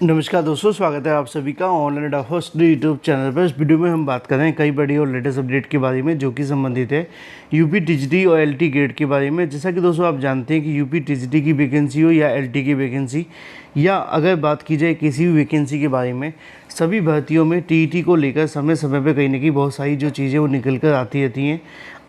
नमस्कार दोस्तों, स्वागत है आप सभी का ऑनलाइन होस्ट यूट्यूब चैनल पर। इस वीडियो में हम बात कर रहे हैं कई बड़ी और लेटेस्ट अपडेट के बारे में जो कि संबंधित है यूपी टीजीटी और एलटी गेट के बारे में। जैसा कि दोस्तों आप जानते हैं कि यूपी टीजीटी की वैकेंसी हो या एलटी की वैकेंसी, या अगर बात की जाए किसी भी वैकेंसी के बारे में, सभी भर्तियों में टीईटी को लेकर समय समय पर कहीं ना कहीं बहुत सारी जो चीज़ें वो निकल कर आती रहती हैं।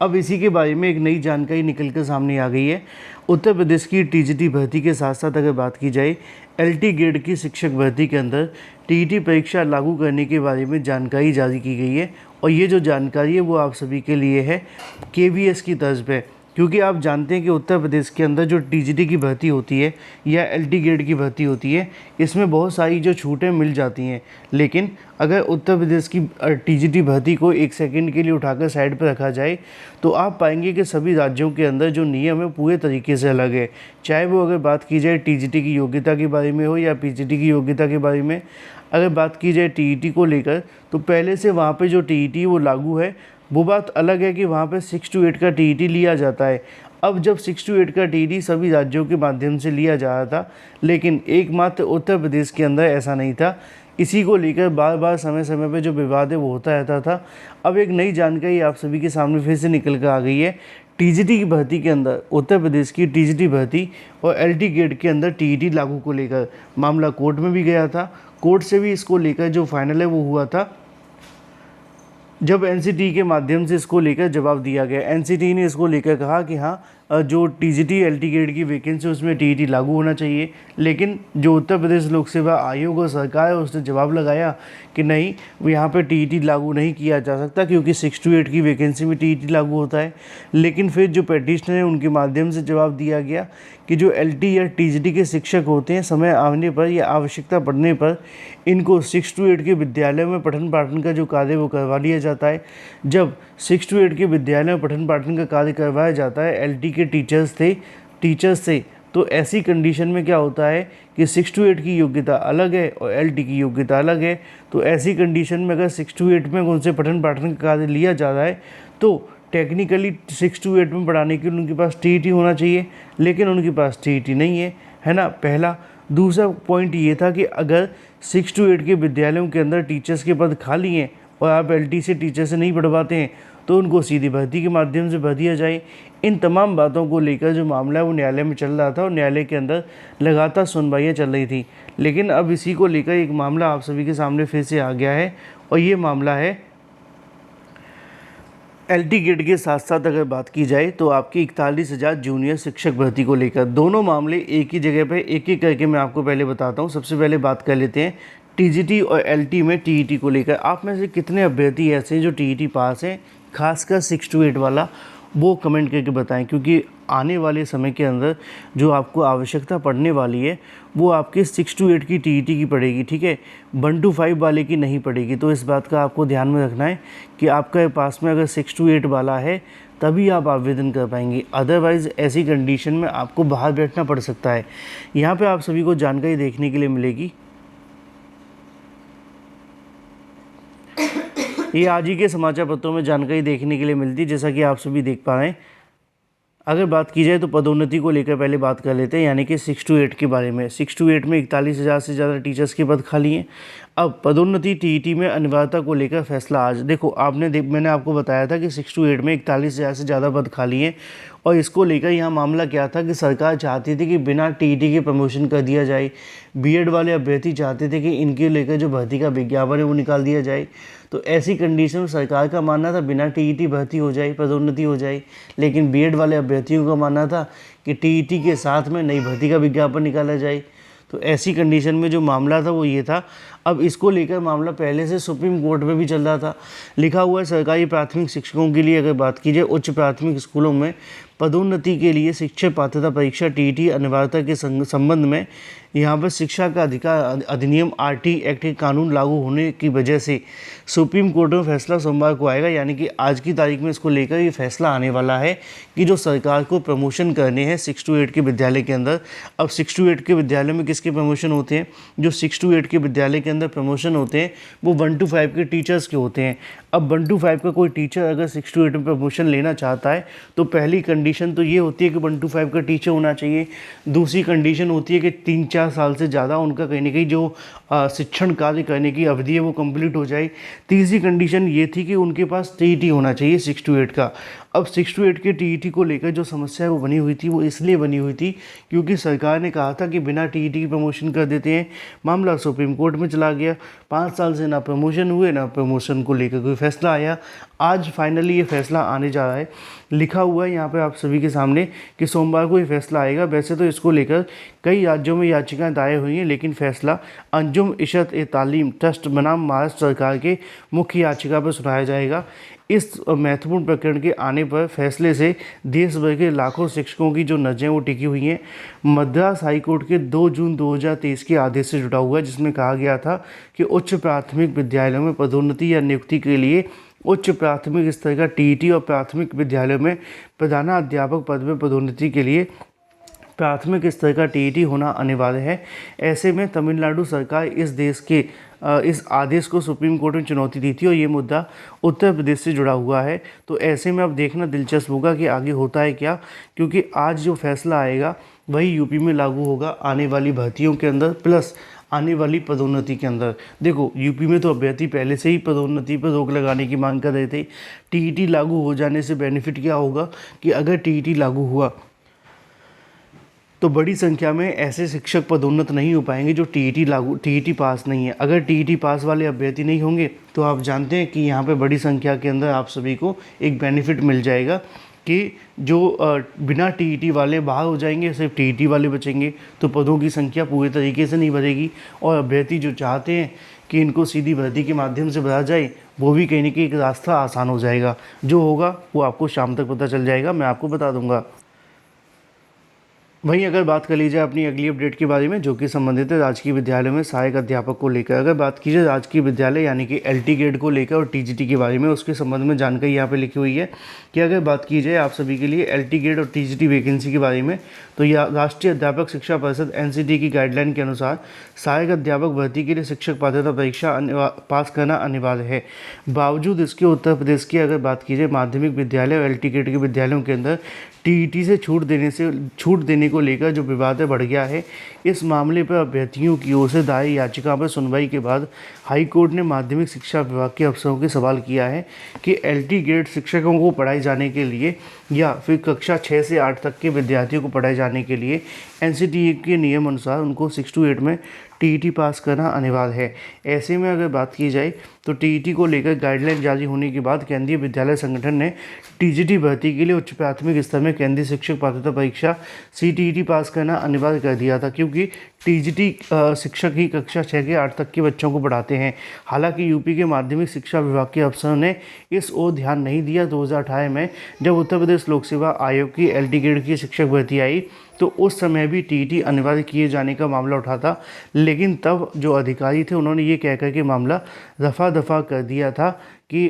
अब इसी के बारे में एक नई जानकारी निकल कर सामने आ गई है। उत्तर प्रदेश की टीजीटी भर्ती के साथ साथ अगर बात की जाए एलटी ग्रेड की शिक्षक भर्ती के अंदर टीईटी परीक्षा लागू करने के बारे में जानकारी जारी की गई है। और ये जो जानकारी है वो आप सभी के लिए है केवीएस की तर्ज पे, क्योंकि आप जानते हैं कि उत्तर प्रदेश के अंदर जो टीजीटी की भर्ती होती है या एलटी ग्रेड की भर्ती होती है, इसमें बहुत सारी जो छूटें मिल जाती हैं। लेकिन अगर उत्तर प्रदेश की टीजीटी भर्ती को एक सेकंड के लिए उठाकर साइड पर रखा जाए तो आप पाएंगे कि सभी राज्यों के अंदर जो नियम है पूरे तरीके से अलग है। चाहे वो अगर बात की जाए टीजीटी की योग्यता के बारे में हो या पीजीटी की योग्यता के बारे में। अगर बात की जाए टीईटी को लेकर तो पहले से वहाँ पे जो टीईटी वो लागू है, वो बात अलग है कि वहाँ पे 6 to 8 का टीईटी लिया जाता है। अब जब 6 to 8 का टीईटी सभी राज्यों के माध्यम से लिया जा रहा था, लेकिन एकमात्र उत्तर प्रदेश के अंदर ऐसा नहीं था। इसी को लेकर बार बार समय समय पर जो विवाद है वो होता रहता था। अब एक नई जानकारी आप सभी के सामने फिर से निकल कर आ गई है। टीजीटी की भर्ती के अंदर उत्तर प्रदेश की टीजीटी भर्ती और एलटी ग्रेड के अंदर टीईटी लागू को लेकर मामला कोर्ट में भी गया था। कोर्ट से भी इसको लेकर जो फाइनल है वो हुआ था जब एनसीटी के माध्यम से इसको लेकर जवाब दिया गया। एनसीटी ने इसको लेकर कहा कि हाँ, जो टीजीटी एलटी ग्रेड की वैकेंसी उसमें टीईटी लागू होना चाहिए। लेकिन जो उत्तर प्रदेश लोक सेवा आयोग और सरकार है उसने जवाब लगाया कि नहीं, वो यहाँ पे टीईटी लागू नहीं किया जा सकता क्योंकि 6 to 8 की वैकेंसी में टीईटी लागू होता है। लेकिन फिर जो पेटिशनर है उनके माध्यम से जवाब दिया गया कि जो एलटी या टीजीटी के शिक्षक होते हैं, समय आने पर या आवश्यकता पड़ने पर इनको 6 to 8 के विद्यालयों में पठन पाठन का जो कार्य वो करवा लिया जाता है। जब 6 to 8 के विद्यालय में पठन पाठन का कार्य करवाया जाता है एलटी के टीचर्स से, तो ऐसी कंडीशन में क्या होता है कि 6 to 8 की योग्यता अलग है और एलटी की योग्यता अलग है। तो ऐसी कंडीशन में अगर 6 to 8 में उनसे पठन पाठन का कार्य लिया जा रहा है तो टेक्निकली 6 to 8 में पढ़ाने के लिए उनके पास टीईटी होना चाहिए, लेकिन उनके पास टीईटी नहीं है ना, पहला। दूसरा पॉइंट ये था कि अगर 6 to 8 के विद्यालयों के अंदर टीचर्स के पद खाली हैं और आप एलटी से टीचर से नहीं पढ़वाते हैं तो उनको सीधी भर्ती के माध्यम से भर दिया जाए। इन तमाम बातों को लेकर जो मामला है वो न्यायालय में चल रहा था और न्यायालय के अंदर लगातार सुनवाइयाँ चल रही थी। लेकिन अब इसी को लेकर एक मामला आप सभी के सामने फिर से आ गया है और ये मामला है एलटी ग्रेड के साथ साथ अगर बात की जाए तो आपकी 41,000 जूनियर शिक्षक भर्ती को लेकर। दोनों मामले एक ही जगह पे एक एक करके मैं आपको पहले बताता हूँ। सबसे पहले बात कर लेते हैं टीजीटी और एलटी में टीईटी को लेकर। आप में से कितने अभ्यर्थी ऐसे हैं जो टीईटी पास हैं, खासकर 6 to 8 वाला, वो कमेंट करके बताएं, क्योंकि आने वाले समय के अंदर जो आपको आवश्यकता पड़ने वाली है वो आपके 6 to 8 की टीईटी की पड़ेगी, ठीक है, 1 to 5 वाले की नहीं पड़ेगी। तो इस बात का आपको ध्यान में रखना है कि आपके पास में अगर 6 to 8 वाला है तभी आप आवेदन कर पाएंगे, अदरवाइज़ ऐसी कंडीशन में आपको बाहर बैठना पड़ सकता है। यहाँ पे आप सभी को जानकारी देखने के लिए मिलेगी। ये आज ही के समाचार पत्रों में जानकारी देखने के लिए मिलती है, जैसा कि आप सभी देख पा रहे हैं। अगर बात की जाए तो पदोन्नति को लेकर पहले बात कर लेते हैं, यानी कि 6 to 8 के बारे में। 6 to 8 में 41,000 से ज़्यादा टीचर्स के पद खाली हैं। अब पदोन्नति टीईटी में अनिवार्यता को लेकर फैसला आज। देखो मैंने आपको बताया था कि 6 to 8 में 41,000 से ज़्यादा पद खाली हैं और इसको लेकर यहाँ मामला क्या था कि सरकार चाहती थी कि बिना टीईटी के प्रमोशन कर दिया जाए। बीएड वाले अभ्यर्थी चाहते थे कि इनके लेकर जो भर्ती का विज्ञापन है वो निकाल दिया जाए। तो ऐसी कंडीशन में सरकार का मानना था बिना टीईटी भर्ती हो जाए, पदोन्नति हो जाए। लेकिन बीएड वाले अभ्यर्थियों का मानना था कि टीईटी के साथ में नई भर्ती का विज्ञापन निकाला जाए। तो ऐसी कंडीशन में जो मामला था वो ये था। अब इसको लेकर मामला पहले से सुप्रीम कोर्ट में भी चल रहा था। लिखा हुआ है सरकारी प्राथमिक शिक्षकों के लिए अगर बात की जाए उच्च प्राथमिक स्कूलों में पदोन्नति के लिए शिक्षक पात्रता परीक्षा टीईटी अनिवार्यता के संबंध में यहाँ पर शिक्षा का अधिकार अधिनियम आरटी एक्ट के कानून लागू होने की वजह से सुप्रीम कोर्ट में फैसला सोमवार को आएगा, यानी कि आज की तारीख में इसको लेकर ये फैसला आने वाला है कि जो सरकार को प्रमोशन करने हैं 6 to 8 के विद्यालय के अंदर। अब 6 to 8 के विद्यालय में किसके प्रमोशन होते हैं? जो 6 to 8 के विद्यालय के अंदर प्रमोशन होते हैं वो 1 to 5 के टीचर्स के होते हैं। अब 1 to 5 का कोई टीचर अगर 6 to 8 में प्रमोशन लेना चाहता है तो पहली कंडीशन तो ये होती है कि 1 to 5 का टीचर होना चाहिए। दूसरी कंडीशन होती है कि 3-4 साल से ज़्यादा उनका कहीं ना कहीं जो शिक्षण कार्य करने की अवधि है वो कंप्लीट हो जाए। तीसरी कंडीशन ये थी कि उनके पास टीईटी होना चाहिए 6 to 8 का। अब 6 to 8 के टीईटी को लेकर जो समस्या है वो बनी हुई थी, वो इसलिए बनी हुई थी क्योंकि सरकार ने कहा था कि बिना टीईटी की प्रमोशन कर देते हैं। मामला सुप्रीम कोर्ट में चला गया। 5 साल से ना प्रमोशन हुए, ना प्रमोशन को लेकर कोई फैसला आया। आज फाइनली ये फैसला आने जा रहा है। लिखा हुआ है यहाँ पे आप सभी के सामने कि सोमवार को ये फैसला आएगा। वैसे तो इसको लेकर कई राज्यों में याचिकाएं दायर हुई हैं, लेकिन फैसला अंजुम इशरत ए तालीम ट्रस्ट बनाम महाराष्ट्र सरकार के मुख्य याचिका पर सुनाया जाएगा। इस महत्वपूर्ण प्रकरण के आने पर फैसले से देश भर के लाखों शिक्षकों की जो नज़रें वो टिकी हुई हैं। मद्रास हाईकोर्ट के 2 जून 2023 के आदेश से जुड़ा हुआ है, जिसमें कहा गया था कि उच्च प्राथमिक विद्यालयों में पदोन्नति या नियुक्ति के लिए उच्च प्राथमिक स्तर का टीईटी और प्राथमिक विद्यालयों में प्रधानाध्यापक पद में पदोन्नति के लिए प्राथमिक स्तर का टीईटी होना अनिवार्य है। ऐसे में तमिलनाडु सरकार इस आदेश को सुप्रीम कोर्ट में चुनौती दी थी और ये मुद्दा उत्तर प्रदेश से जुड़ा हुआ है। तो ऐसे में अब देखना दिलचस्प होगा कि आगे होता है क्या, क्योंकि आज जो फैसला आएगा वही यूपी में लागू होगा आने वाली भर्तियों के अंदर प्लस आने वाली पदोन्नति के अंदर। देखो, यूपी में तो अभ्यर्थी पहले से ही पदोन्नति पर रोक लगाने की मांग कर रहे थे। टीईटी लागू हो जाने से बेनिफिट क्या होगा कि अगर टीईटी लागू हुआ तो बड़ी संख्या में ऐसे शिक्षक पदोन्नत नहीं हो पाएंगे जो टीईटी पास नहीं है। अगर टीईटी पास वाले अभ्यर्थी नहीं होंगे तो आप जानते हैं कि यहाँ पे बड़ी संख्या के अंदर आप सभी को एक बेनिफिट मिल जाएगा कि जो बिना टीईटी वाले बाहर हो जाएंगे, सिर्फ टीईटी वाले बचेंगे। तो पदों की संख्या पूरे तरीके से नहीं बढ़ेगी और अभ्यर्थी जो चाहते हैं कि इनको सीधी भर्ती के माध्यम से भरा जाए, वो भी कहीं ना कहीं एक रास्ता आसान हो जाएगा। जो होगा वो आपको शाम तक पता चल जाएगा, मैं आपको बता दूंगा। वहीं अगर बात कर ली जाए अपनी अगली अपडेट के बारे में, जो कि संबंधित है राजकीय विद्यालयों में सहायक अध्यापक को लेकर। अगर बात की जाए राजकीय विद्यालय यानी कि एलटी ग्रेड को लेकर और टीजीटी के बारे में, उसके संबंध में जानकारी यहाँ पे लिखी हुई है कि अगर बात की जाए आप सभी के लिए एलटी ग्रेड और टीजीटी वैकेंसी के बारे में, तो यह राष्ट्रीय अध्यापक शिक्षा परिषद एनसीटी की गाइडलाइन के अनुसार सहायक अध्यापक भर्ती के लिए शिक्षक पात्रता परीक्षा पास करना अनिवार्य है। बावजूद इसके उत्तर प्रदेश की अगर बात की जाए माध्यमिक विद्यालय और एलटी ग्रेड के विद्यालयों के अंदर टीईटी से छूट देने को लेकर जो विवाद बढ़ गया है। इस मामले पर अभ्यर्थियों की ओर से दायर याचिका पर सुनवाई के बाद हाई कोर्ट ने माध्यमिक शिक्षा विभाग के अफसरों के सवाल किया है कि एलटी ग्रेड शिक्षकों को पढ़ाए जाने के लिए या फिर कक्षा 6 से 8 तक के विद्यार्थियों को पढ़ाए जाने के लिए एनसीटीई के नियम अनुसार उनको 6 to 8 में टीईटी पास करना अनिवार्य है। ऐसे में अगर बात की जाए तो टीईटी को लेकर गाइडलाइन जारी होने के बाद केंद्रीय विद्यालय संगठन ने टीजीटी भर्ती के लिए उच्च प्राथमिक स्तर में केंद्रीय शिक्षक पात्रता परीक्षा सीटीईटी पास करना अनिवार्य कर दिया था, क्योंकि टीजीटी शिक्षक ही कक्षा 6 के 8 तक के बच्चों को पढ़ाते हैं। हालांकि यूपी के माध्यमिक शिक्षा विभाग के अफसरों ने इस ओर ध्यान नहीं दिया। 2018 में जब उत्तर प्रदेश लोक सेवा आयोग की एलटी ग्रेड की शिक्षक भर्ती आई तो उस समय भी टीईटी अनिवार्य किए जाने का मामला उठा था, लेकिन तब जो अधिकारी थे उन्होंने ये कहकर के मामला रफा दफा कर दिया था कि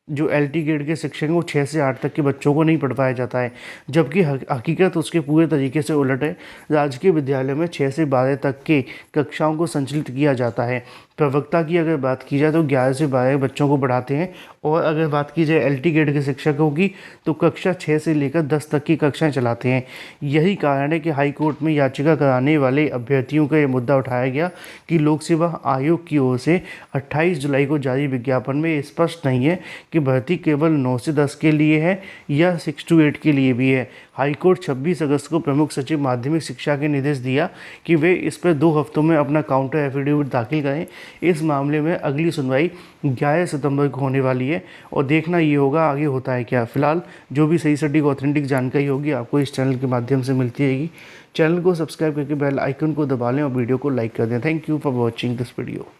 जो एलटी ग्रेड के शिक्षक हैं वो 6 से 8 तक के बच्चों को नहीं पढ़ पाया जाता है, जबकि हकीकत उसके पूरे तरीके से उलट है। राजकीय विद्यालय में 6 से 12 तक के कक्षाओं को संचालित किया जाता है। प्रवक्ता की अगर बात की जाए तो 11 से 12 बच्चों को पढ़ाते हैं, और अगर बात की जाए एलटी ग्रेड के शिक्षकों की तो कक्षा 6 से लेकर 10 तक की कक्षाएं चलाते हैं। यही कारण है कि हाई कोर्ट में याचिका कराने वाले अभ्यर्थियों का यह मुद्दा उठाया गया कि लोक सेवा आयोग की ओर से 28 जुलाई को जारी विज्ञापन में स्पष्ट नहीं है कि भर्ती केवल 9 से 10 के लिए है या 6 to 8 के लिए भी है। हाईकोर्ट 26 अगस्त को प्रमुख सचिव माध्यमिक शिक्षा के निर्देश दिया कि वे इस पर 2 हफ्तों में अपना काउंटर एफिडेविट दाखिल करें। इस मामले में अगली सुनवाई 11 सितंबर को होने वाली है और देखना ये होगा आगे होता है क्या। फिलहाल जो भी सही सटीक ऑथेंटिक जानकारी होगी आपको इस चैनल के माध्यम से मिलती रहेगी। चैनल को सब्सक्राइब करके बेल आइकन को दबा लें और वीडियो को लाइक कर दें। Thank you for watching this video.